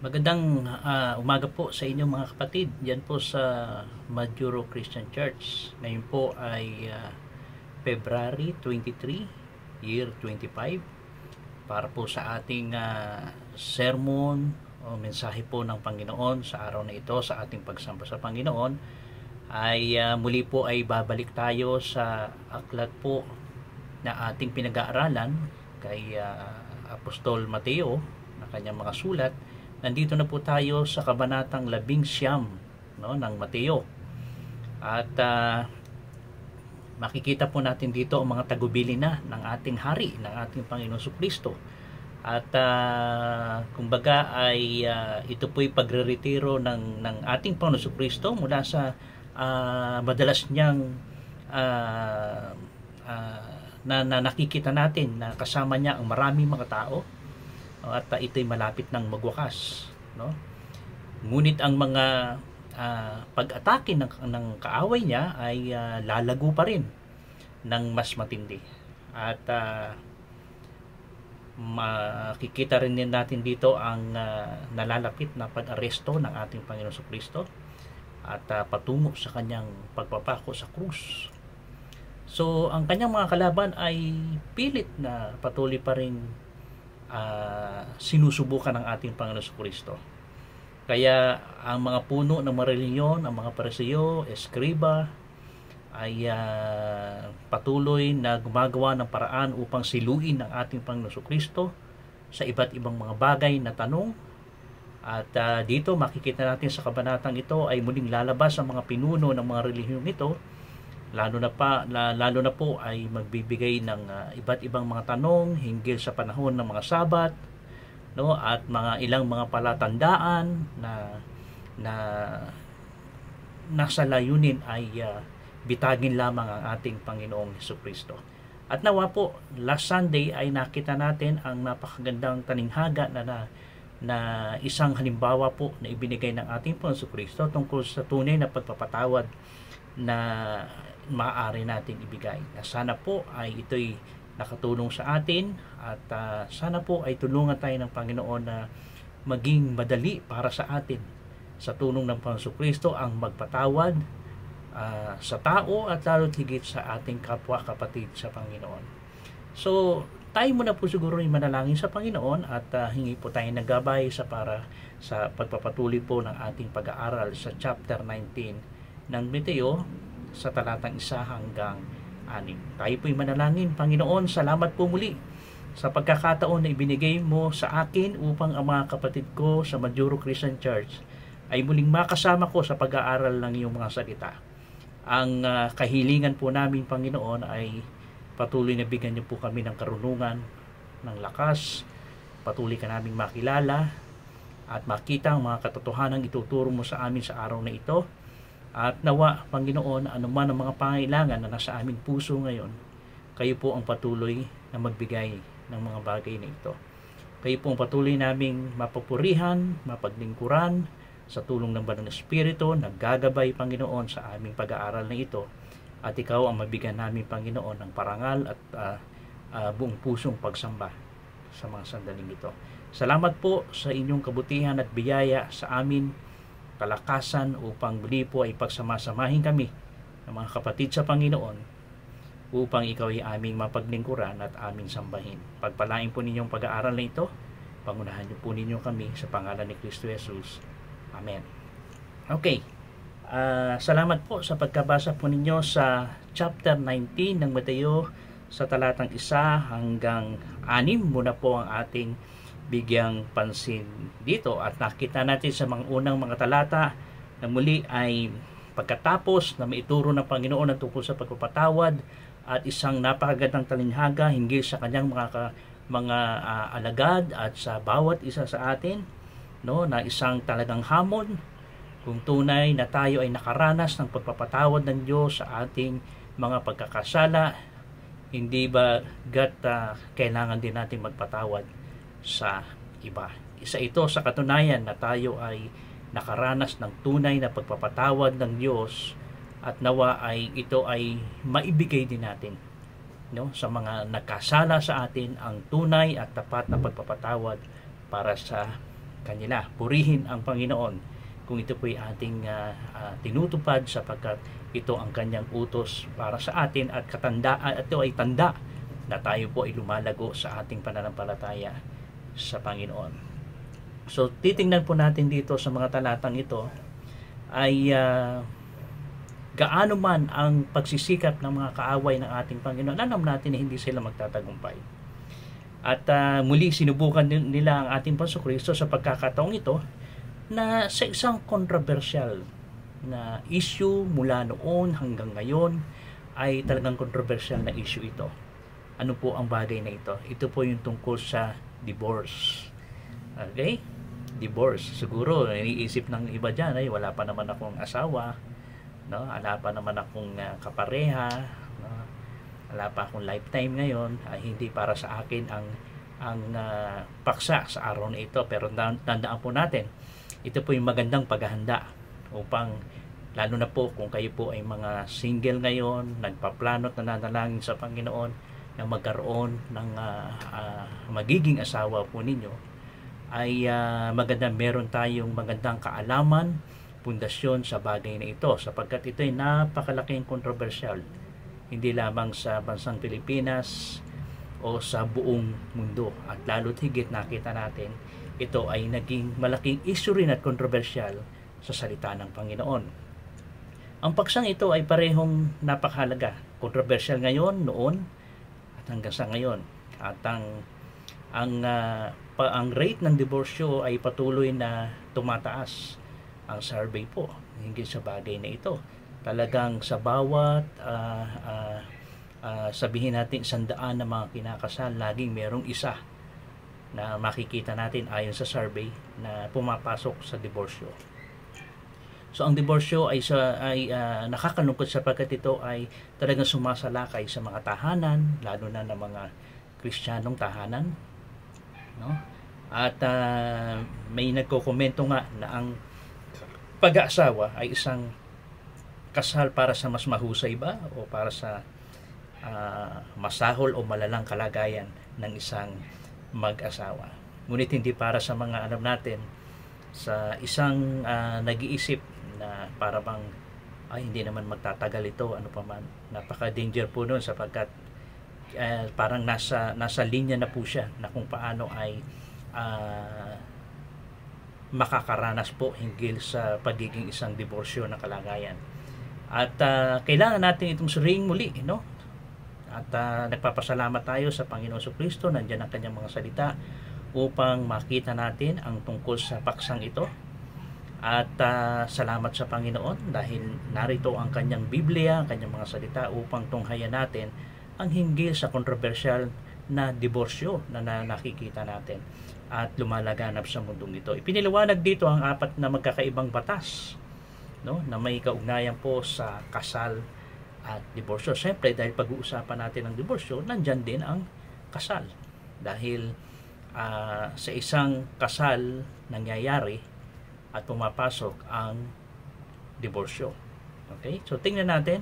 Magandang umaga po sa inyo mga kapatid. Diyan po sa Majuro Christian Church. Ngayon po ay February 23, year 25. Para po sa ating sermon o mensahe po ng Panginoon sa araw na ito, sa ating pagsamba sa Panginoon, ay muli po ay babalik tayo sa aklat po na ating pinag-aaralan kay Apostol Mateo na kanyang mga sulat. Nandito na po tayo sa kabanatang 11, no, ng Mateo. At makikita po natin dito ang mga tagubili na ng ating hari, ng ating Panginoon Jesucristo. At kumbaga ay ito po'y pagre-retiro ng ating Panginoon Jesucristo mula sa madalas niyang na nakikita natin na kasama niya ang maraming mga tao. At ito'y malapit ng magwakas, no? Ngunit ang mga pag-atake ng kaaway niya ay lalago pa rin ng mas matindi. At makikita rin din natin dito ang nalalapit na pag-aresto ng ating Panginoon Jesucristo at patungo sa kanyang pagpapako sa krus. So ang kanyang mga kalaban ay pilit na patuloy pa rin sinusubukan ng ating Panginoon Jesucristo. Kaya ang mga puno ng mga reliyon, ang mga Pariseo, Eskriba, ay patuloy na gumagawa ng paraan upang siluin ng ating Panginoon Jesucristo sa iba't ibang mga bagay na tanong. At dito makikita natin sa kabanatang ito ay muling lalabas ang mga pinuno ng mga relihiyong ito, lalo na po ay magbibigay ng iba't ibang mga tanong hinggil sa panahon ng mga Sabat, no, at ilang mga palatandaan na nasa layunin ay bitagin lamang ang ating Panginoong Jesucristo. At nawa po, last Sunday ay nakita natin ang napakagandang taninghaga na isang halimbawa po na ibinigay ng ating Panginoong Jesucristo tungkol sa tunay na pagpapatawad na maaari natin ibigay. Na sana po ay ito'y nakatulong sa atin at sana po ay tulungan tayo ng Panginoon na maging madali para sa atin sa tulong ng Panginoon Kristo ang magpatawad sa tao at lalo't higit sa ating kapwa-kapatid sa Panginoon. So, tayo muna po siguro yung manalangin sa Panginoon at hingi po tayo ng gabay para sa pagpapatuloy po ng ating pag-aaral sa chapter 19 ng Mateo sa talatang 1 hanggang 6. Tayo po'y manalangin. Panginoon, salamat po muli sa pagkakataon na ibinigay mo sa akin upang ang mga kapatid ko sa Majuro Christian Church ay muling makasama ko sa pag-aaral ng iyong mga salita. Ang kahilingan po namin, Panginoon, ay patuloy na bigyan niyo po kami ng karunungan, ng lakas, patuloy ka naming makilala at makita ang mga katotohanan ituturo mo sa amin sa araw na ito. At nawa, Panginoon, anuman ang mga pangailangan na nasa aming puso ngayon, kayo po ang patuloy na magbigay ng mga bagay na ito. Kayo po ang patuloy naming mapupurihan, mapaglingkuran sa tulong ng Banal na Espiritu, naggagabay, Panginoon, sa aming pag-aaral na ito. At ikaw ang mabigyan namin, Panginoon, ng parangal at buong pusong pagsamba sa mga sandaling ito. Salamat po sa inyong kabutihan at biyaya sa amin, kalakasan upang muli po ay pagsamasamahin kami ng mga kapatid sa Panginoon upang ikaw ay aming mapaglingkuran at aming sambahin. Pagpalain po ninyong pag-aaral na ito, pangunahan niyo po ninyo kami sa pangalan ni Kristo Jesus. Amen. Okay, salamat po sa pagkabasa po ninyo sa chapter 19 ng Mateo sa talatang 1 hanggang 6. Muna po ang ating bigyang pansin dito at nakita natin sa mga unang mga talata na muli ay pagkatapos na maituro ng Panginoon ang tungkol sa pagpapatawad at isang napakagandang talinghaga hinggil sa kanyang mga alagad at sa bawat isa sa atin, no, na isang talagang hamon kung tunay na tayo ay nakaranas ng pagpapatawad ng Diyos sa ating mga pagkakasala, hindi ba kailangan din natin magpatawad sa iba. Isa ito sa katunayan na tayo ay nakaranas ng tunay na pagpapatawad ng Diyos at nawa ay ito ay maibigay din natin, no, sa mga nagkasala sa atin ang tunay at tapat na pagpapatawad para sa kanila. Purihin ang Panginoon kung ito po'y ating tinutupad, sapagkat ito ang kanyang utos para sa atin, at ito ay tanda na tayo po ay lumalago sa ating pananampalataya sa Panginoon. So titingnan po natin dito sa mga talatang ito ay gaano man ang pagsisikap ng mga kaaway ng ating Panginoon, alam natin na hindi sila magtatagumpay. At muli sinubukan nila ang ating Panginoon sa pagkakataong ito na sa isang controversial na issue mula noon hanggang ngayon ay talagang controversial na issue ito. Ano po ang bagay na ito? Ito po yung tungkol sa divorce. Okay? Divorce. Siguro iniisip ng iba dyan ay wala pa naman akong asawa, no? Wala pa naman akong kapareha, no? Wala pa akong lifetime ngayon, ay hindi para sa akin ang paksa sa araw na ito. Pero tandaan po natin, ito po yung magandang paghahanda upang, lalo na po kung kayo po ay mga single ngayon, nagpaplano at nananalangin sa Panginoon na magkaroon ng magiging asawa po ninyo, ay magandang meron tayong magandang kaalaman, pundasyon sa bagay na ito, sapagkat ito ay napakalaking kontrobersyal, hindi lamang sa bansang Pilipinas o sa buong mundo. At lalo't higit nakita natin, ito ay naging malaking issue rin at kontrobersyal sa salita ng Panginoon. Ang paksang ito ay parehong napakahalaga. Kontrobersyal ngayon, noon, at hanggang sa ngayon. At ang rate ng diborsyo ay patuloy na tumataas. Ang survey po hinggill sa bagay na ito. Talagang sa bawat sabihin natin 100 na mga kinakasal, laging merong isa na makikita natin ayon sa survey na pumapasok sa diborsyo. So ang diborsyo ay nakakalungkot sapagkat ito ay talagang sumasalakay sa mga tahanan, lalo na ng mga Kristiyanong tahanan, no? At may nagkokomento nga na ang pag-aasawa ay isang kasal para sa mas mahusay ba o para sa masahol o malalang kalagayan ng isang mag-asawa. Ngunit hindi para sa mga alam natin, sa isang nag-iisip na para bang ay hindi naman magtatagal ito, ano pa man. Napaka-danger po noon sapagkat parang nasa linya na po siya na kung paano ay makakaranas po hinggil sa pagiging isang diborsyo na kalagayan. At kailangan natin itong suriing muli, no? At nagpapasalamat tayo sa Panginoon Jesucristo, nandiyan ang kanyang mga salita upang makita natin ang tungkol sa paksang ito. At salamat sa Panginoon dahil narito ang kanyang Biblia, ang kanyang mga salita upang tunghayan natin ang hinggil sa kontrobersyal na diborsyo na nakikita natin at lumalaganap sa mundong ito. Ipiniliwanag dito ang 4 na magkakaibang batas, no, na may kaugnayan po sa kasal at diborsyo. Siyempre, dahil pag-uusapan natin ang diborsyo, nandyan din ang kasal. Dahil sa isang kasal nangyayari at pumapasok ang diborsyo. Okay? So, tingnan natin,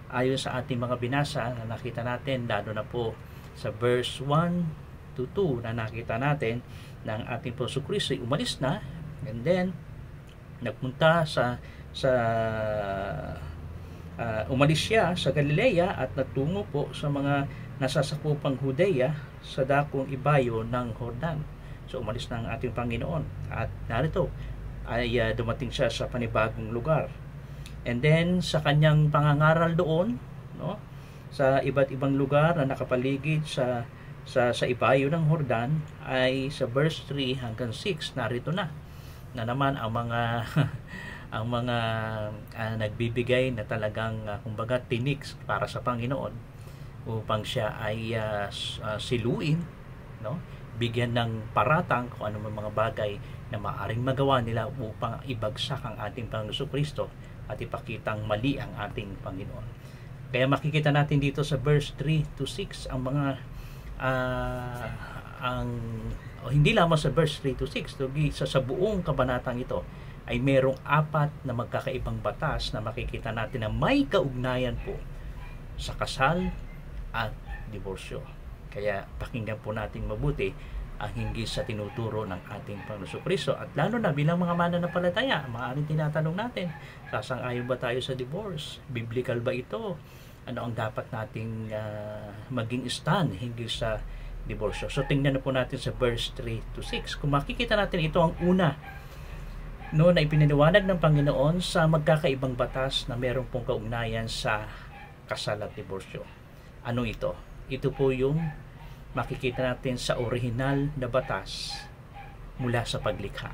ayon sa ating mga binasa na nakita natin, lalo na po sa verse 1 to 2 na nakita natin na ang ating Panginoon Kristo ay umalis na, and then nagpunta umalis siya sa Galilea at natungo po sa mga nasasakupang Judea sa dakong ibayo ng Jordan. So umalis na ang ating Panginoon at narito ay dumating siya sa panibagong lugar. And then sa kanyang pangangaral doon, no, sa iba't ibang lugar na nakapaligid sa ibayo ng Jordan, ay sa verse 3 hanggang 6 narito na naman ang mga ang mga nagbibigay na talagang kumbaga tinik para sa Panginoon upang siya ay siluin, no? Bigyan ng paratang kung ano mga bagay na maaring magawa nila upang ibagsak ang ating Panginoon Jesucristo at ipakitang mali ang ating Panginoon. Kaya makikita natin dito sa verse 3 to 6 ang mga hindi lamang sa verse 3 to 6, sa buong kabanatang ito ay merong 4 na magkakaibang batas na makikita natin na may kaugnayan po sa kasal at diborsyo. Kaya pakinggan po natin mabuti ang hinggil sa tinuturo ng ating Panginoon Kristo. At lalo na bilang mga mananampalataya, maaaring tinatanong natin, sasang-ayon ba tayo sa divorce? Biblical ba ito? Ano ang dapat nating maging stand hinggil sa divorce? So tingnan na po natin sa verse 3 to 6. Kung makikita natin, ito ang una na ipinaliwanag ng Panginoon sa magkakaibang batas na meron pong kaugnayan sa kasal at diborsyo. Ano ito? Ito po yung makikita natin sa orihinal na batas mula sa paglikha.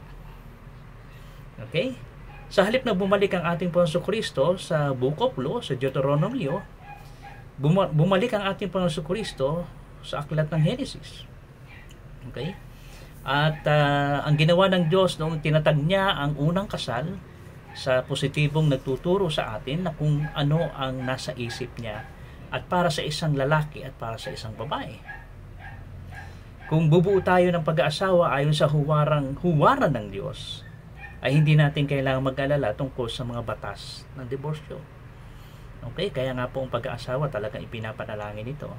Okay? Sa halip na bumalik ang ating Panginoon Kristo sa Book of Law, sa Deuteronomio, bumalik ang ating Panginoon Kristo sa aklat ng Genesis. Okay? At ang ginawa ng Diyos noong tinatag niya ang unang kasal sa positibong nagtuturo sa atin na kung ano ang nasa isip niya at para sa isang lalaki at para sa isang babae. Kung bubuo tayo ng pag-aasawa ayon sa huwaran ng Diyos, ay hindi natin kailangang mag-alala tungkol sa mga batas ng diborsyo. Okay? Kaya nga po ang pag-aasawa talagang ipinapanalangin ito.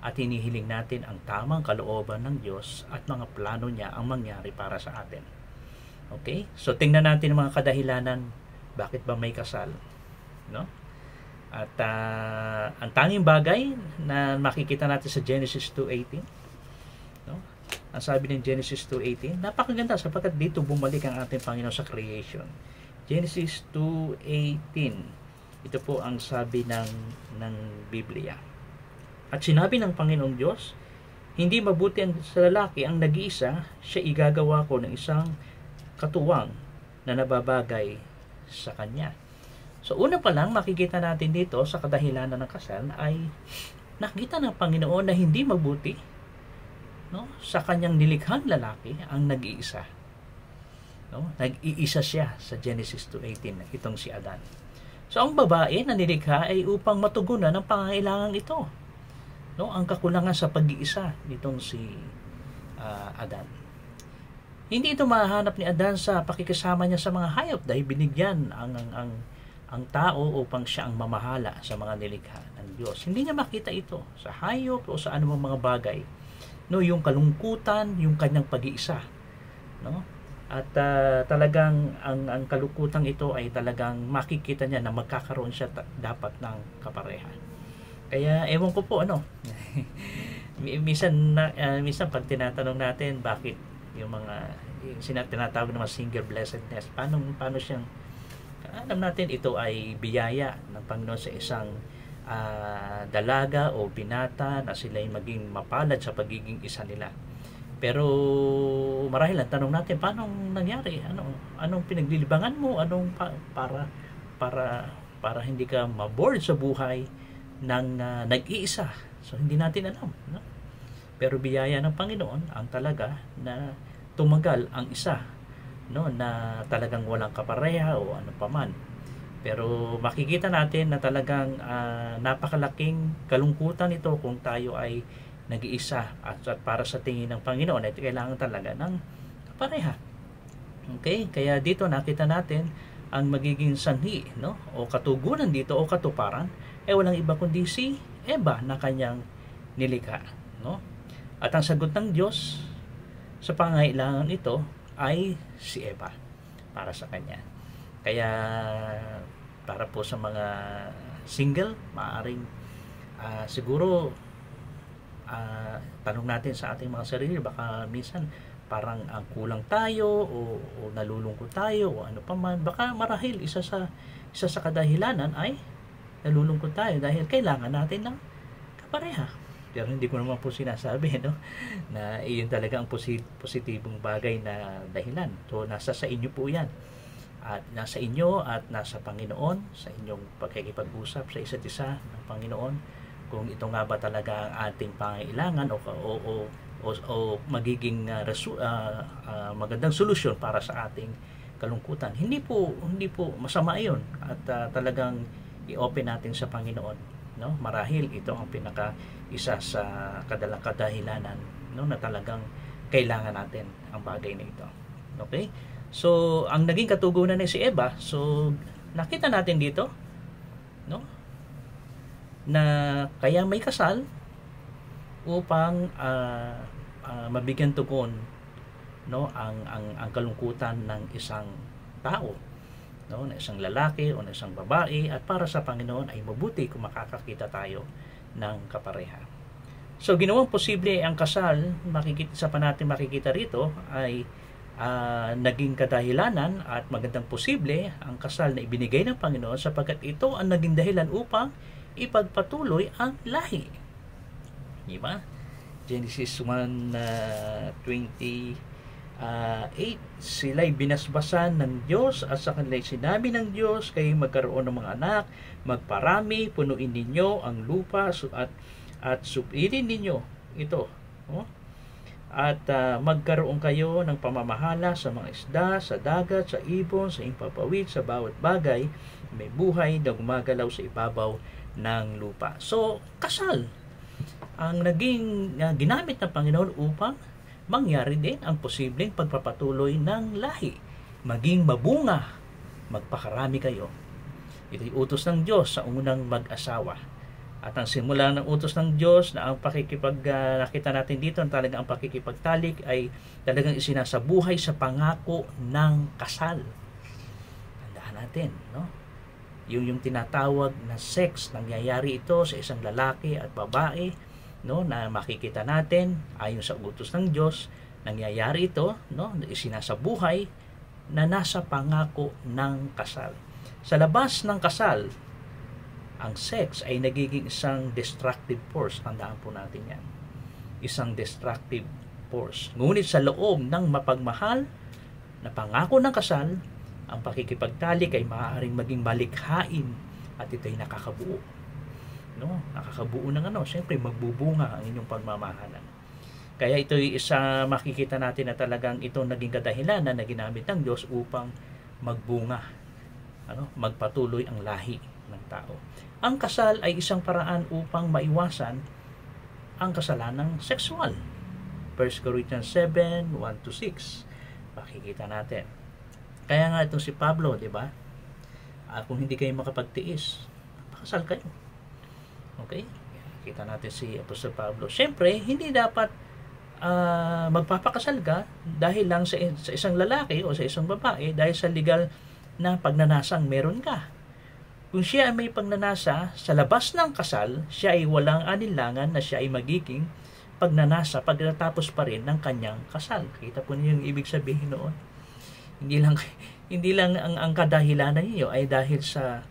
At hinihiling natin ang tamang kalooban ng Diyos at mga plano niya ang mangyari para sa atin. Okay? So tingnan natin ang mga kadahilanan bakit ba may kasal, no? At ang tanging bagay na makikita natin sa Genesis 2:18, no? Ang sabi ng Genesis 2:18, napakaganda sapagkat dito bumalik ang ating Panginoon sa creation. Genesis 2:18. Ito po ang sabi ng Biblia. At sinabi ng Panginoong Diyos, hindi mabuti sa lalaki ang nag-iisa, siya igagawa ko ng isang katuwang na nababagay sa kanya. So una pa lang makikita natin dito sa kadahilanan ng kasal ay nakita ng Panginoon na hindi mabuti, no, sa kanyang nilikhang lalaki ang nag-iisa. No? Nag-iisa siya sa Genesis 2:18, itong si Adan. So ang babae na nilikha ay upang matugunan ang pangangailangan ito. No, ang kakulangan sa pag-iisa nitong si Adan. Hindi ito mahanap ni Adan sa pakikisama niya sa mga hayop dahil binigyan ang tao upang siya ang mamahala sa mga nilikha ng Diyos. Hindi niya makita ito sa hayop o sa anumang mga bagay. No, yung kalungkutan, yung kanyang pag-iisa, no? At talagang ang kalungkutan ito ay talagang makikita niya na magkakaroon siya dapat ng kaparehan. Kaya ewan ko po minsan pag tinatanong natin bakit yung mga tinatawag na single blessedness, paano siyang, alam natin ito ay biyaya ng Panginoon sa isang dalaga o binata na sila ay maging mapalad sa pagiging isa nila. Pero marahil ang tanong natin, paano nangyari? Anong pinaglilibangan mo? Para hindi ka mabored sa buhay ng nag-iisa. So hindi natin alam, no? Pero biyaya ng Panginoon ang talaga na tumagal ang isa, no, na talagang walang kapareha o ano paman. Pero makikita natin na talagang napakalaking kalungkutan ito kung tayo ay nag-iisa at para sa tingin ng Panginoon ay kailangan talaga ng kapareha. Okay? Kaya dito nakita natin ang magiging sanhi, no, o katugunan dito o katuparan ay walang iba kundi si Eva na kanyang nilikha, no? At ang sagot ng Diyos sa pangangailangan ito ay si Eva para sa kanya. Kaya para po sa mga single, maaring siguro tanong natin sa ating mga sarili, baka minsan parang kulang tayo o nalulungkot tayo o ano pa man. Baka marahil isa sa kadahilanan ay nalulungkot tayo dahil kailangan natin ng kapareha. Pero hindi ko naman po sinasabi, no, na iyon talaga ang positibong bagay na dahilan. So nasa sa inyo po yan. At nasa inyo at nasa Panginoon, sa inyong pagkikipag-usap sa isa't isa ng Panginoon, kung ito nga ba talaga ang ating pangailangan o magiging magandang solusyon para sa ating kalungkutan. Hindi po masama 'yon at talagang i-open natin sa Panginoon, no? Marahil ito ang isa sa kadahilanan, no, na talagang kailangan natin ang bagay na ito. Okay? So, ang naging katugunan ni si Eva, so nakita natin dito, no, na kaya may kasal upang mabigyan tugon, no, ang kalungkutan ng isang tao, no, na isang lalaki o na isang babae, at para sa Panginoon ay mabuti kung makakakita tayo ng kapareha. So ginawang posible ang kasal, sa pa natin makikita rito ay naging kadahilanan at magandang posible ang kasal na ibinigay ng Panginoon sapagkat ito ang naging dahilan upang ipagpatuloy ang lahi. Di ba? Genesis 1:28, sila'y binasbasan ng Diyos at sa kanila'y sinabi ng Diyos, kayo magkaroon ng mga anak, magparami, punuin ninyo ang lupa at supirin ninyo ito. Oh? At magkaroon kayo ng pamamahala sa mga isda, sa dagat, sa ibon, sa impapawid, sa bawat bagay may buhay na gumagalaw sa ibabaw ng lupa. So, kasal ang naging ginamit ng Panginoon upang mangyari din ang posibleng pagpapatuloy ng lahi. Maging mabunga, magpakarami kayo. Ito'y utos ng Diyos sa unang mag-asawa. At ang simula ng utos ng Diyos na ang nakita natin dito, talagang ang pakikipagtalik ay talagang isinasabuhay sa pangako ng kasal. Tandaan natin, no? Yung tinatawag na sex, nangyayari ito sa isang lalaki at babae, no, na makikita natin ayon sa utos ng Diyos, nangyayari ito, no, isinasabuhay na nasa pangako ng kasal. Sa labas ng kasal, ang sex ay nagiging isang destructive force. Tandaan po natin yan. Isang destructive force. Ngunit sa loob ng mapagmahal na pangako ng kasal, ang pakikipagtalik ay maaaring maging malikhain at ito'y nakakabuo. No? Nakakabuo ng siyempre magbubunga ang inyong pagmamahalan. Kaya ito'y isa makikita natin na talagang ito naging kadahilanan na ginamit ng Diyos upang magbunga, magpatuloy ang lahi ng tao. Ang kasal ay isang paraan upang maiwasan ang kasalanang sexual. 1 Corinthians 7:1-6. Makikita natin. Kaya nga itong si Pablo, di ba? Kung hindi kayo makapagtiis, pakasal kayo. Okay? Kita natin si Apostol Pablo. Siyempre, hindi dapat magpapakasal ka dahil lang sa isang lalaki o sa isang babae dahil sa legal na pagnanasang meron ka. Kung siya ay may pagnanasa sa labas ng kasal, siya ay walang alinlangan na siya ay magiging pagnanasa pagkatapos pa rin ng kanyang kasal. Kita po niyo yung ibig sabihin noon. Hindi lang ang kadahilanan niyo ay dahil sa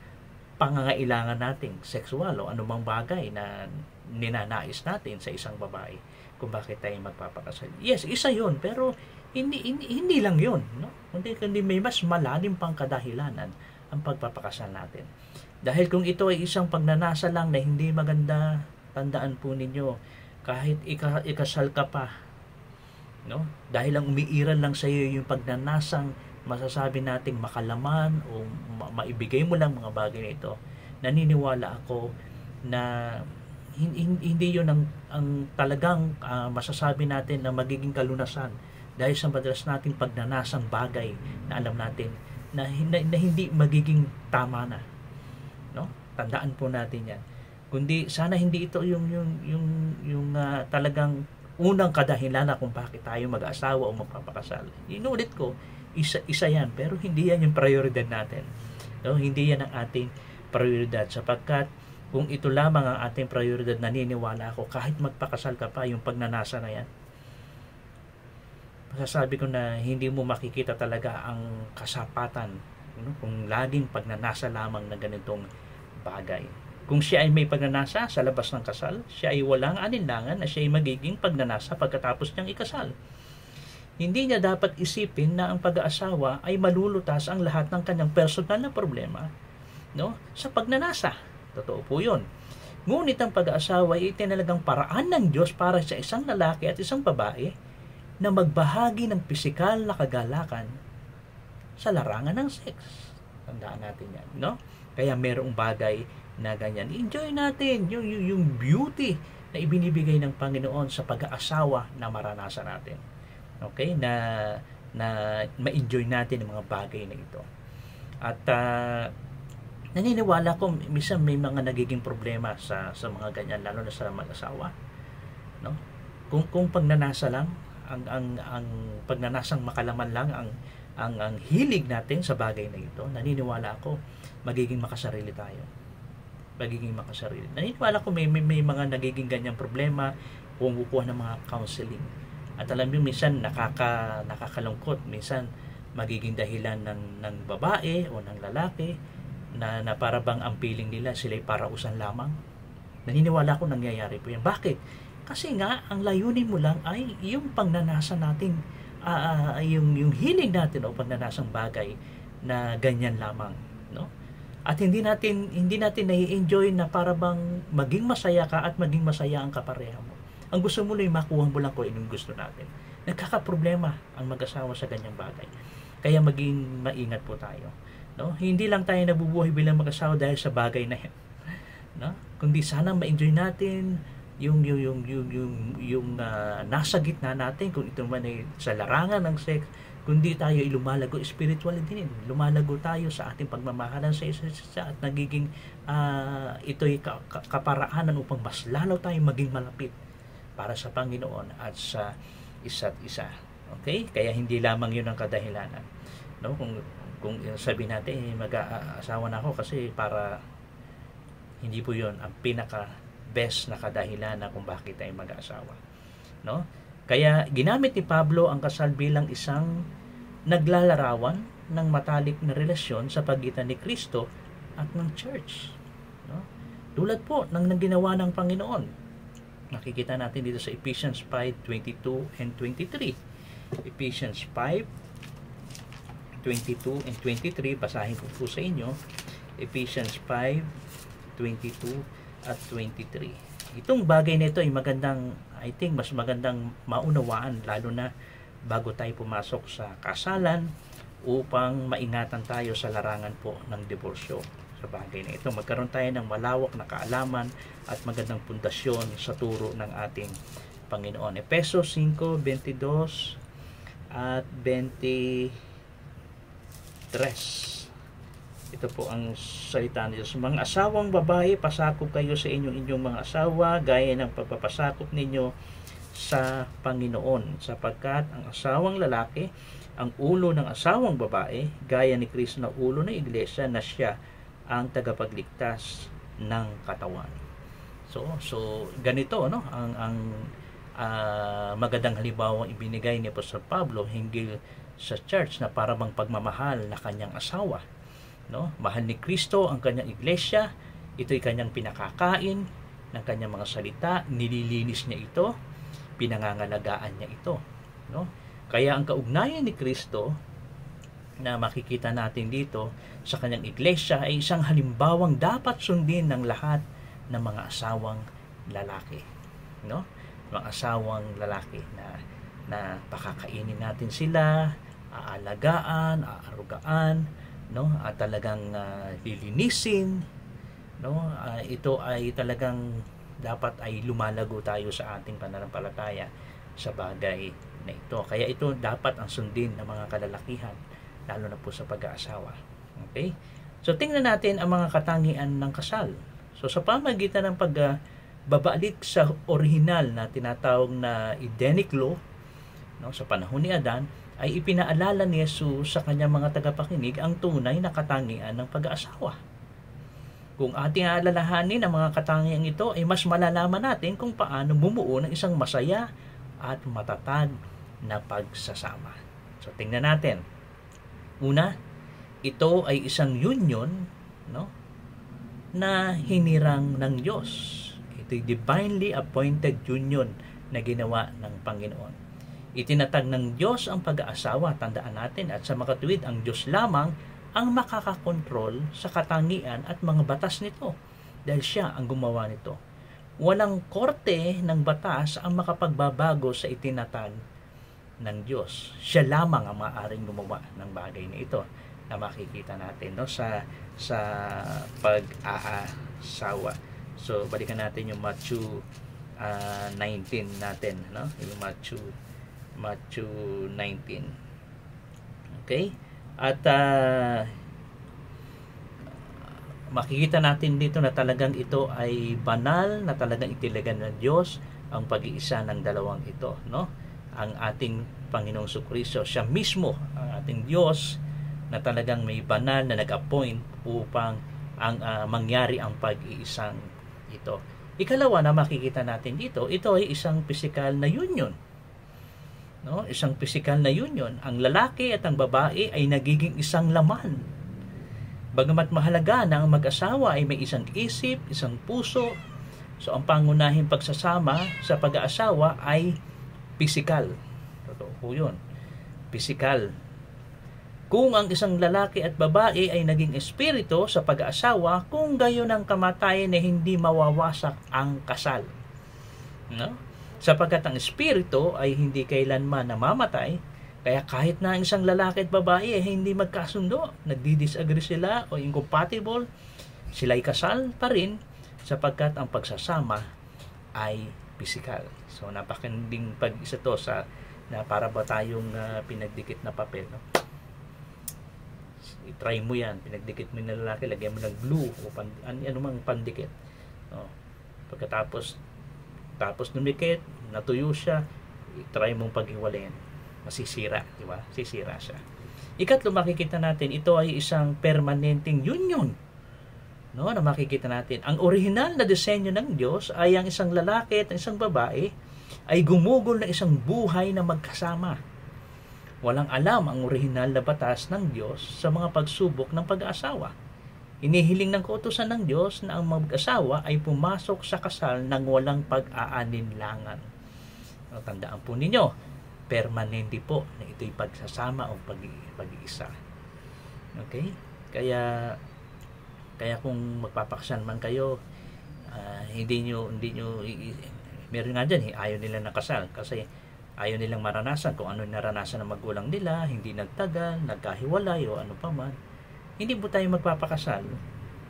pangangailangan nating sexual o anumang bagay na ninanais natin sa isang babae kung bakit tayo magpapakasal. Yes, isa yun, pero hindi lang yun. No? Kundi may mas malalim pang kadahilanan ang pagpapakasal natin. Dahil kung ito ay isang pagnanasa lang na hindi maganda, tandaan po ninyo, kahit ikasal ka pa, no? Dahil lang umiiral lang sa iyo yung pagnanasang masasabi nating makalaman o maibigay mo lang mga bagay na ito, naniniwala ako na hindi yun ang talagang masasabi natin na magiging kalunasan dahil sa madalas nating pagnanasang bagay na alam natin na hindi magiging tama na, no? Tandaan po natin 'yan. Kundi sana hindi ito yung talagang unang kadahilanan kung bakit tayo mag-asawa o magpapakasal. Inulit ko, isa 'yan, pero hindi 'yan yung prioridad natin. No, hindi 'yan ang ating prioridad sapagkat kung ito lamang ang ating prioridad, naniniwala ako kahit magpakasal ka pa, yung pagnanasa na 'yan, masasabi ko na hindi mo makikita talaga ang kasapatan, kung laging pagnanasa lamang ng ganitong bagay. Kung siya ay may pagnanasa sa labas ng kasal, siya ay walang alinlangan na siya ay magiging pagnanasa pagkatapos niyang ikasal. Hindi niya dapat isipin na ang pag-aasawa ay malulutas ang lahat ng kanyang personal na problema, no, sa pagnanasa. Totoo po yun. Ngunit ang pag-aasawa ay itinalagang paraan ng Diyos para sa isang lalaki at isang babae na magbahagi ng pisikal na kagalakan sa larangan ng sex. Tandaan natin yan, no? Kaya merong bagay na ganyan. Enjoy natin yung beauty na ibinibigay ng Panginoon sa pag-aasawa na maranasan natin. Okay? Na ma-enjoy natin ang mga bagay na ito. At naniniwala ko, minsan may mga nagiging problema sa mga ganyan, lalo na sa mag-asawa. No? Kung pagnanasa lang, ang pagnanasang makalaman lang ang hilig natin sa bagay na ito, naniniwala ako magiging makasarili tayo. Magiging makasarili. Naniniwala ko may mga nagiging ganyang problema kung kukuha ng mga counseling. At alam niyo, minsan nakakalungkot, minsan magiging dahilan ng babae o ng lalaki na para bang ang feeling nila sila'y parausan lamang. Naniniwala ko nangyayari po yan. Bakit? Kasi nga, ang layunin mo lang ay yung pagnanasa natin, yung hiling natin o pagnanasang bagay na ganyan lamang, no? At hindi natin nai-enjoy na para bang maging masaya ka at maging masaya ang kapareha mo. Ang gusto mo lang makuha mo lang kung anong gusto natin. Nagkakaproblema ang mag-asawa sa ganyang bagay. Kaya maging maingat po tayo, no? Hindi lang tayo nabubuhay bilang mag-asawa dahil sa bagay na yan, no? Kundi sana ma-enjoy natin yung nasa gitna natin, kung ito man ay sa larangan ng sex, kundi tayo ay lumalago spiritually din. Lumalago tayo sa ating pagmamahalan sa isa't isa at nagiging ito'y kaparaanan upang mas lalo tayong maging malapit para sa Panginoon at sa isa't isa. Okay? Kaya hindi lamang yun ang kadahilanan. No? Kung sabihin natin, mag-aasawa na ako kasi para, hindi po yun ang pinaka-best na kadahilanan kung bakit tayo mag-aasawa. No? Kaya ginamit ni Pablo ang kasal bilang isang naglalarawan ng matalik na relasyon sa pagitan ni Kristo at ng church. No? Tulad po ng ginawa ng Panginoon. Nakikita natin dito sa Ephesians 5:22 and 23. Ephesians 5:22 and 23, basahin ko po sa inyo. Ephesians 5:22 at 23. Itong bagay nito ay magandang, I think mas magandang maunawaan, lalo na bago tayo pumasok sa kasalan, upang maingatan tayo sa larangan po ng diborsyo. Sa bagay na ito, magkaroon tayo ng malawak na kaalaman at magandang pundasyon sa turo ng ating Panginoon. Efesos 5:22 at 23. Ito po ang salita ni Diyos. Mga asawang babae, pasakop kayo sa inyong mga asawa, gaya ng pagpapasakop ninyo sa Panginoon, sapagkat ang asawang lalaki ang ulo ng asawang babae, gaya ni Kristo na ulo ng iglesia, na siya ang tagapagligtas ng katawan. So ganito, no, ang magandang halimbawa ibinigay ni Apostol Pablo hinggil sa church na para bang pagmamahal na kanyang asawa, no? Mahal ni Kristo ang kanyang iglesia, ito'y kanyang pinakakain ng kanyang mga salita, nililinis niya ito, pinangangalagaan niya ito, no? Kaya ang kaugnayan ni Kristo na makikita natin dito sa kanyang iglesia ay isang halimbawang dapat sundin ng lahat ng mga asawang lalaki, no? Mga asawang lalaki na pakakainin natin sila, aalagaan, aarugaan, no? At talagang lilinisin, no? Ito ay talagang dapat ay lumalago tayo sa ating pananampalataya sa bagay na ito. Kaya ito dapat ang sundin ng mga kalalakihan, lalo na po sa pag-aasawa. Okay? So tingnan natin ang mga katangian ng kasal. So sa pamagitan ng pagbabalik sa orihinal na tinatawag na Edenic law, no, sa panahon ni Adan, ay ipinaalala ni Jesus sa kanyang mga tagapakinig ang tunay na katangian ng pag-aasawa. Kung ating aalalahanin ang mga katangian ito, ay mas malalaman natin kung paano bumuo ng isang masaya at matatag na pagsasama. So tingnan natin. Una, ito ay isang union, no, na hinirang ng Diyos. Ito'y divinely appointed union na ginawa ng Panginoon. Itinatag ng Diyos ang pag-aasawa, tandaan natin, at sa makatuwid ang Diyos lamang ang makakakontrol sa katangian at mga batas nito, dahil siya ang gumawa nito. Walang korte ng batas ang makapagbabago sa itinatag ng Diyos. Siya lamang ang maaaring gumawa ng bagay na ito na makikita natin, no, sa pag-aasawa. So balikan natin yung Matthew 19 natin, no? Yung Matthew 19. Okay? At makikita natin dito na talagang ito ay banal, na talagang itilagan ng Diyos ang pag-iisa ng dalawang ito, no? Ang ating Panginoong Jesucristo, siya mismo ang ating Diyos na talagang may banal na nag-appoint upang mangyari ang pag-iisang ito. Ikalawa na makikita natin dito, ito ay isang physical na union. No? Isang physical na union. Ang lalaki at ang babae ay nagiging isang laman. Bagamat mahalaga na ang mag-asawa ay may isang isip, isang puso, so ang pangunahing pagsasama sa pag-aasawa ay physical. Totoo po yun. Physical. Kung ang isang lalaki at babae ay naging espiritu sa pag-aasawa, kung gayon ang kamatayan ay hindi mawawasak ang kasal. No? Sapagkat ang espiritu ay hindi kailanman namamatay, kaya kahit na ang isang lalaki at babae ay hindi magkasundo, nagdi-disagree sila o incompatible, sila'y kasal pa rin sapagkat ang pagsasama ay physical. So napakanding pag-isa to sa na para ba tayong pinagdikit na papel, no? I-try mo yan, pinagdikit mo yung lalaki, lagyan mo ng glue o anumang pandikit, no? Pagkatapos dumikit, natuyo siya, i-try mong paghiwalayin, masisira, di ba? Sisira siya. Ikatlo, makikita natin, ito ay isang permanenteng union, no, na makikita natin. Ang original na disenyo ng Diyos ay ang isang lalaki at isang babae ay gumugol na isang buhay na magkasama. Walang alam ang original na batas ng Diyos sa mga pagsubok ng pag-aasawa. Inihiling ng kautusan ng Diyos na ang mag-asawa ay pumasok sa kasal ng walang pag-aaninlangan. Tandaan po ninyo, permanente po na ito'y pagsasama o pag-iisa. Okay? Kaya kung magpapakasal man kayo, hindi nyo meron nga dyan, ayaw nila ng kasal kasi ayaw nilang maranasan kung ano naranasan ng magulang nila, hindi nagtagal, nagkahiwalay o ano pa man. Hindi po tayo magpapakasal,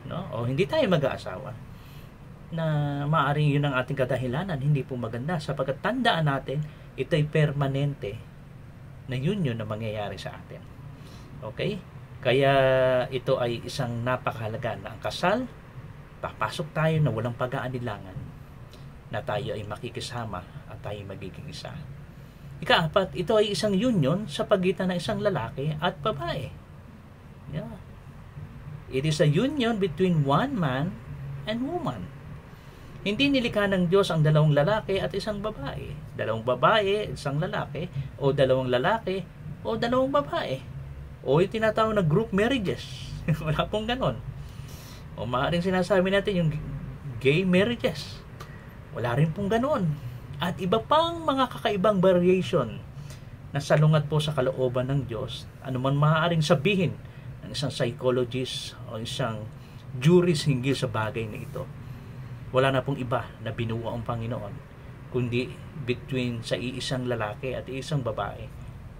no? O hindi tayo mag-aasawa na maaaring yun ang ating kadahilanan, hindi po maganda sapagkat tandaan natin ito'y permanente na union na mangyayari sa atin. Okay? Kaya ito ay isang napakahalaga na ang kasal, papasok tayo na walang pag-aanilangan na tayo ay makikisama at tayo magiging isa. Ikaapat, ito ay isang union sa pagitan ng isang lalaki at babae. Yeah. It is a union between one man and woman. Hindi nilikha ng Diyos ang dalawang lalaki at isang babae. Dalawang babae, isang lalaki, o dalawang lalaki, o dalawang babae. O yung tinatawag na group marriages. Wala pong ganon. O maaaring sinasabi natin yung gay marriages. Wala rin pong ganon. At iba pang mga kakaibang variation na salungat po sa kalooban ng Diyos, anuman maaaring sabihin ng isang psychologist o isang jurist hinggil sa bagay na ito. Wala na pong iba na binuo ang Panginoon kundi between sa iisang lalaki at iisang babae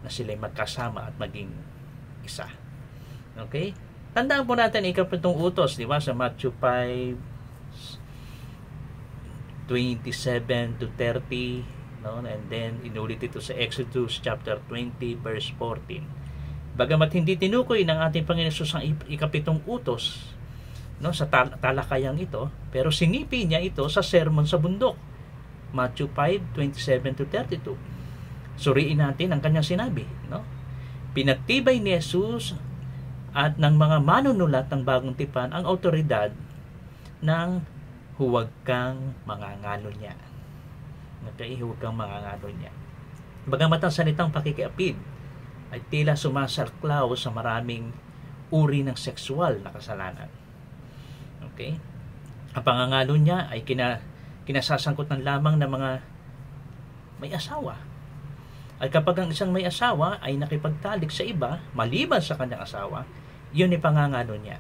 na sila'y magkasama at maging isa. Okay? Tandaan po natin ikapitong utos, di ba, sa Matthew 5:27 to 30, no? And then inulit ito sa Exodus chapter 20 verse 14. Bagamat hindi tinukoy ng ating Panginoon Jesus ang ikapitong utos, no, sa talakayang ito, pero sinipi niya ito sa sermon sa bundok, Matthew 5:27 to 32. Suriin natin ang kanyang sinabi, no? Pinagtibay ni Jesus at ng mga manunulat ng Bagong Tipan ang autoridad ng huwag kang mangangalo niya. Okay, huwag kang mangangalo niya. Bagamat ang salitang pakikiapid ay tila sumasaklaw sa maraming uri ng sexual na kasalanan. Okay? Ang pangangalo niya ay kinasasangkutan lamang ng mga may asawa. At kapag ang isang may asawa ay nakipagtalik sa iba, maliban sa kanyang asawa, yun ay pangangalo niya.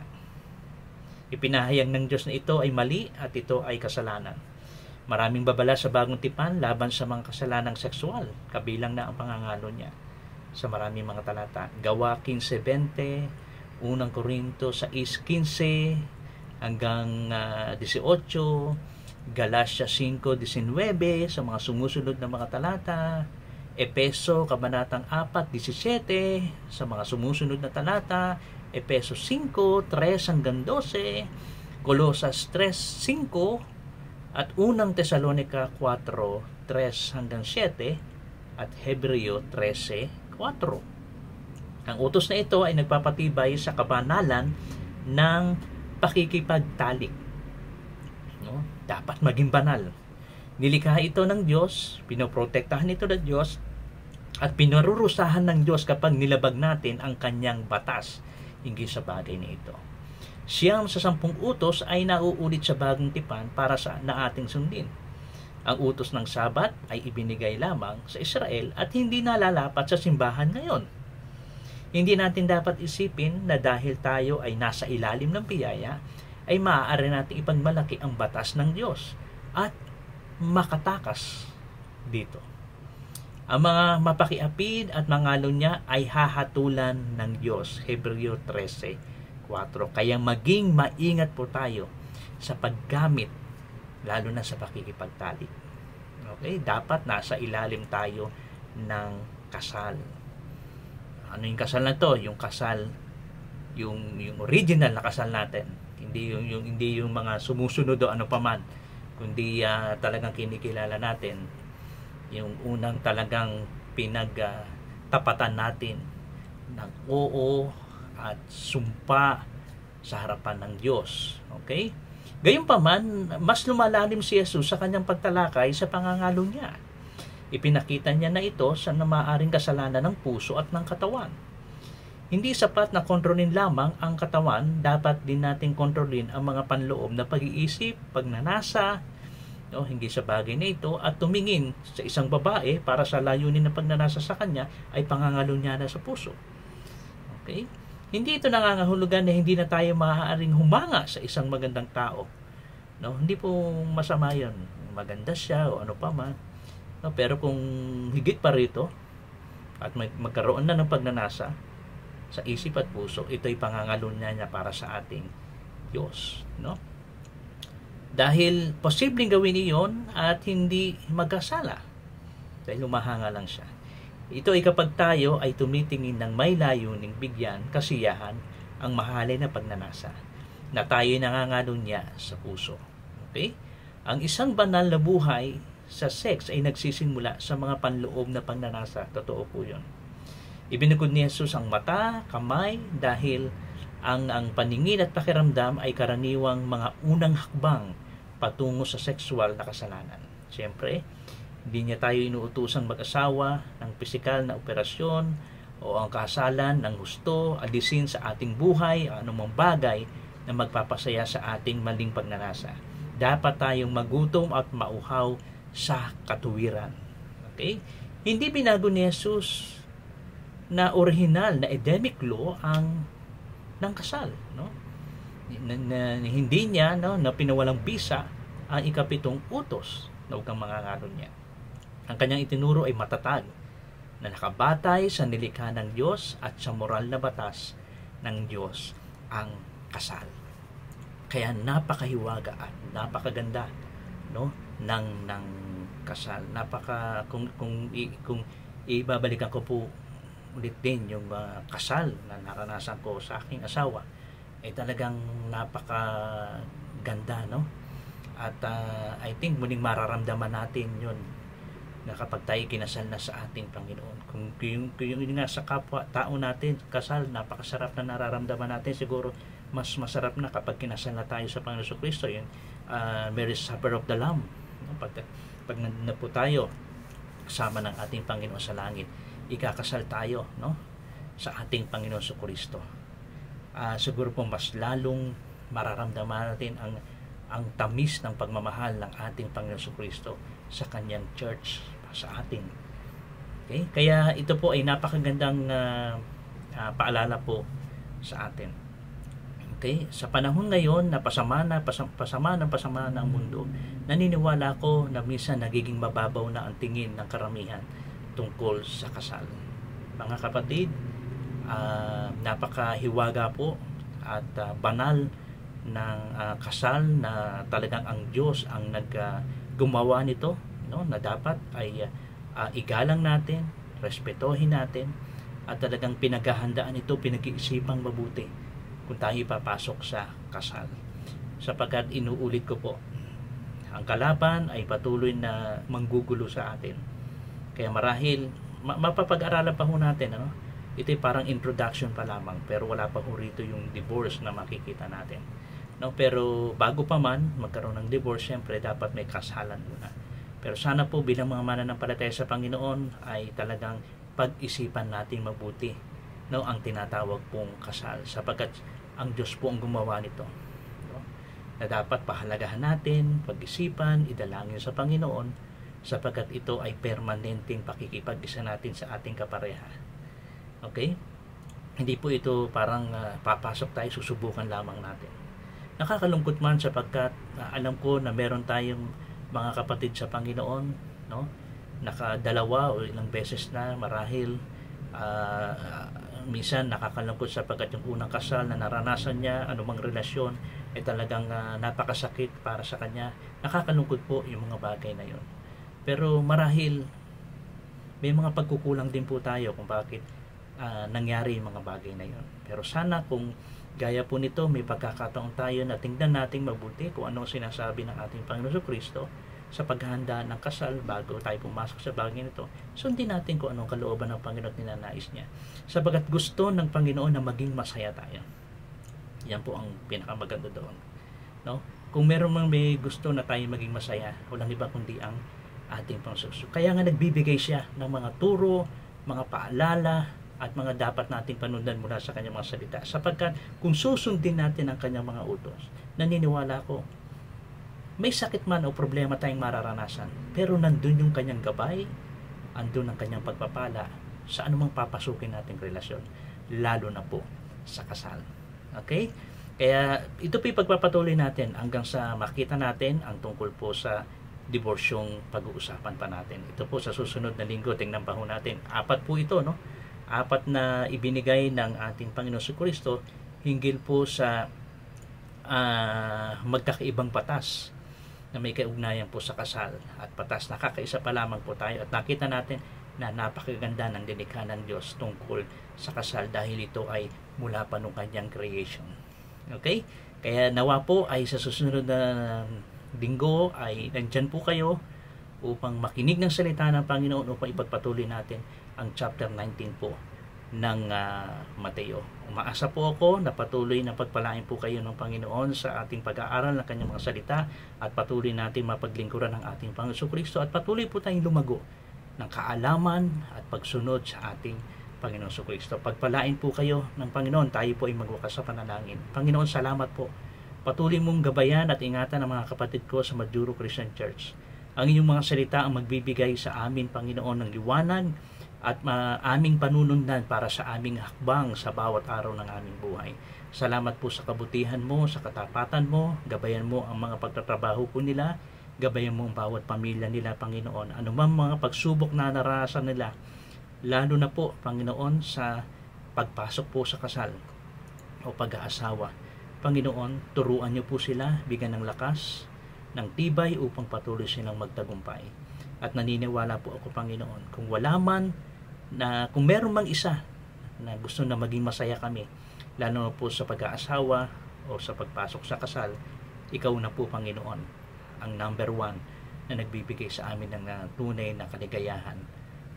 Ipinahayag ng Diyos na ito ay mali at ito ay kasalanan. Maraming babala sa Bagong Tipan laban sa mga kasalanang sexual, kabilang na ang pangangalo niya sa maraming mga talata. Gawa 15:20, 1 Korinto 6:15 hanggang 18, Galatia 5:19 sa mga sumusunod na mga talata, Epeso kabanatang 4:17 sa mga sumusunod na talata, Epeso 5:3 hanggang 12, Kolosas 3:5 At unang Tesalonica 4:3 hanggang 7 at Hebreo 13:4. Ang utos na ito ay nagpapatibay sa kabanalan ng pakikipagtalik. No? Dapat maging banal. Nilikha ito ng Diyos, pinoprotektahan ito ng Diyos, at pinarurusahan ng Diyos kapag nilabag natin ang kanyang batas hinggil sa bagay na ito. 9 sa 10 utos ay nauulit sa bagong tipan para sa na ating sundin. Ang utos ng Sabat ay ibinigay lamang sa Israel at hindi nalalapat sa simbahan ngayon. Hindi natin dapat isipin na dahil tayo ay nasa ilalim ng biyaya, ay maaari natin ipagmalaki ang batas ng Diyos at makatakas dito. Ang mga mapakiapid at mangalo niya ay hahatulan ng Diyos. Hebreo 13:4. Kaya maging maingat po tayo sa paggamit, lalo na sa pakikipagtalik. Okay? Dapat nasa ilalim tayo ng kasal. Ano yung kasal na to? Yung kasal, yung original na kasal natin. Hindi yung mga sumusunod o ano paman, kundi talagang kinikilala natin yung unang talagang pinagtapatan natin ng oo at sumpa sa harapan ng Diyos. Okay? Gayunpaman, mas lumalalim si Jesus sa kanyang pagtalakay sa pangangalo niya. Ipinakita niya na ito sa maaring kasalanan ng puso at ng katawan. Hindi sapat na kontrolin lamang ang katawan, dapat din natin kontrolin ang mga panloob na pag-iisip, pagnanasa, no, hindi sa bagay na ito, at tumingin sa isang babae para sa layunin na pagnanasa sa kanya ay pangangalo niya na sa puso. Okay? Hindi ito nangangahulugan na hindi na tayo maaaring humanga sa isang magandang tao. No, hindi po masama 'yon. Maganda siya o ano pa man. No, pero kung higit pa rito at magkaroon na ng pagnanasa sa isip at puso, ito ay pangangalo niya para sa ating Diyos, no? Dahil posibleng gawin iyon at hindi magkasala dahil humahanga lang siya. Ito ay kapag tayo ay tumitingin ng may layuning bigyan kasiyahan ang mahalin na pagnanasa na tayo nangangalo niya sa puso. Okay? Ang isang banal na buhay sa sex ay nagsisimula sa mga panloob na pagnanasa. Totoo po yun. Ibinugod ni Jesus ang mata, kamay, dahil ang paningin at pakiramdam ay karaniwang mga unang hakbang patungo sa sexual na kasalanan. Siyempre, hindi niya tayo inuutosang mag-asawa ng pisikal na operasyon o ang kasalan ng gusto, alisin sa ating buhay, anumang bagay na magpapasaya sa ating maling pagnanasa. Dapat tayong magutom at mauhaw sa katuwiran. Okay? Hindi binago ni Jesus na original na Edenic law ang ng kasal, no? Hindi niya na pinawalang bisa ang ikapitong utos na huwag kang mangangalo niya. Ang kanyang itinuro ay matatag na nakabatay sa nilikha ng Diyos at sa moral na batas ng Diyos ang kasal. Kaya napakahiwaga at napakaganda, no, ng kasal. Kung ibabalikan ko po ulit din yung kasal na naranasan ko sa aking asawa, ay talagang napakaganda, no? At I think muling mararamdaman natin yun na kapag tayo kinasal na sa ating Panginoon. Kung yung nga sa kapwa tao natin, kasal, napakasarap na nararamdaman natin. Siguro mas masarap na kapag kinasal na tayo sa Panginoon Kristo, yung marriage supper of the Lamb. Pag nandun na po tayo kasama ng ating Panginoon sa langit, ikakasal tayo, no, sa ating Panginoon sa Kristo. Siguro po mas lalong mararamdaman natin ang tamis ng pagmamahal ng ating Panginoon sa Kristo sa kanyang church, sa atin. Okay? Kaya ito po ay napakagandang paalala po sa atin. Okay? Sa panahon ngayon na pasama na ang mundo, naniniwala ko na minsan nagiging mababaw na ang tingin ng karamihan tungkol sa kasal. Mga kapatid, napakahiwaga po at banal ng kasal na talagang ang Diyos ang gumawa nito, no, na dapat ay igalang natin, respetohin natin, at talagang pinaghahandaan ito, pinag-iisipang mabuti kung tayo papasok sa kasal. Sapagkat inuulit ko po, Ang kalaban ay patuloy na manggugulo sa atin. Kaya marahil mapapag-aralan pa ho natin, ano? Ito ay parang introduction pa lamang, pero wala pa ho rito yung divorce na makikita natin. No, pero bago pa man magkaroon ng divorce, syempre dapat may kasalan muna. Pero sana po bilang mga mananampalataya sa Panginoon ay talagang pag-isipan natin mabuti, no, ang tinatawag pong kasal, sapagkat ang Diyos po ang gumawa nito, no? Na dapat pahalagahan natin, pag-isipan, idalangin sa Panginoon, sapagkat ito ay permanenteng pakikipag-isa natin sa ating kapareha. Okay? Hindi po ito parang papasok tayo, susubukan lamang natin. Nakakalungkot man sapagkat alam ko na meron tayong mga kapatid sa Panginoon, no? Nakadalawa o ilang beses na marahil minsan nakakalungkot sapagkat yung unang kasal na naranasan niya, anumang relasyon, talagang napakasakit para sa kanya. Nakakalungkot po yung mga bagay na yun. Pero marahil may mga pagkukulang din po tayo kung bakit nangyari yung mga bagay na yun. Pero sana kung gaya po nito, may pagkakataon tayo na tingnan natin mabuti kung ano sinasabi ng ating Panginoon Kristo sa paghahanda ng kasal bago tayo pumasok sa bagay nito. Sundin natin kung anong kalooban ng Panginoon at ninanais niya. Sabagat gusto ng Panginoon na maging masaya tayo. Yan po ang pinakamaganda doon. No? Kung meron mang may gusto na tayo maging masaya, walang iba kundi ang ating Panginoon. Kaya nga nagbibigay siya ng mga turo, mga paalala, at mga dapat nating panundan mula sa kanyang mga salita. Sapagkat kung susundin natin ang kanyang mga utos, naniniwala ko, may sakit man o problema tayong mararanasan, pero nandun yung kanyang gabay, andun ang kanyang pagpapala sa anumang papasukin nating relasyon, lalo na po sa kasal. Okay? Kaya ito po yung pagpapatuloy natin hanggang sa makita natin ang tungkol po sa divorsyong pag-uusapan pa natin. Ito po sa susunod na linggo, tingnan pa ho natin. 4 po ito, no? 4 na ibinigay ng ating Panginoon Kristo hinggil po sa magkakaibang patas na may kaugnayan po sa kasal at patas na kakaisa pa lamang po tayo, at nakita natin na napakaganda ng dinikha ng Diyos tungkol sa kasal dahil ito ay mula pa nung kanyang creation. Okay? Kaya nawa po ay sa susunod na linggo ay nandyan po kayo upang makinig ng salita ng Panginoon, upang ipagpatuloy natin ang chapter 19 po ng Mateo. Umaasa po ako na patuloy na pagpalain po kayo ng Panginoon sa ating pag-aaral ng kanyang mga salita, at patuloy natin mapaglingkuran ng ating Panginoon Kristo, at patuloy po tayong lumago ng kaalaman at pagsunod sa ating Panginoon Kristo. Pagpalain po kayo ng Panginoon. Tayo po ay magwakas sa panalangin. Panginoon, salamat po. Patuloy mong gabayan at ingatan ang mga kapatid ko sa Maduro Christian Church. Ang inyong mga salita ang magbibigay sa amin, Panginoon, ng liwanag at aming panunundan para sa aming hakbang sa bawat araw ng aming buhay. Salamat po sa kabutihan mo, sa katapatan mo. Gabayan mo ang mga pagtatrabaho po nila. Gabayan mo ang bawat pamilya nila, Panginoon. Anumang mga pagsubok na naranasan nila, lalo na po, Panginoon, sa pagpasok po sa kasal o pag-aasawa. Panginoon, turuan niyo po sila, bigyan ng lakas, ng tibay upang patuloy silang magtagumpay. At naniniwala po ako, Panginoon, kung wala man na, kung meron mang isa na gusto na maging masaya kami, lalo na po sa pag-aasawa o sa pagpasok sa kasal, ikaw na po, Panginoon, ang number 1 na nagbibigay sa amin ng tunay na kaligayahan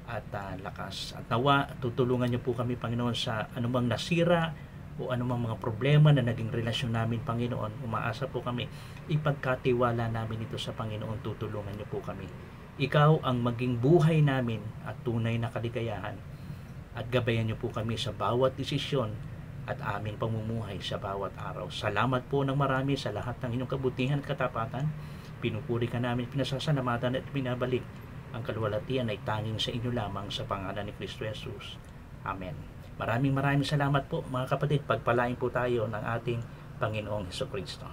at lakas. At nawa, tutulungan niyo po kami, Panginoon, sa anumang nasira o anumang mga problema na naging relasyon namin, Panginoon. Umaasa po kami, ipagkatiwala namin ito sa Panginoon, tutulungan niyo po kami. Ikaw ang maging buhay namin at tunay na kaligayahan, at gabayan niyo po kami sa bawat desisyon at aming pamumuhay sa bawat araw. Salamat po ng marami sa lahat ng inyong kabutihan at katapatan. Pinupuri ka namin, pinasasalamatan at binabalik. Ang kaluwalhatian ay tanging sa inyo lamang, sa pangalan ni Kristo Jesus. Amen. Maraming salamat po, mga kapatid. Pagpalain po tayo ng ating Panginoong Hesukristo.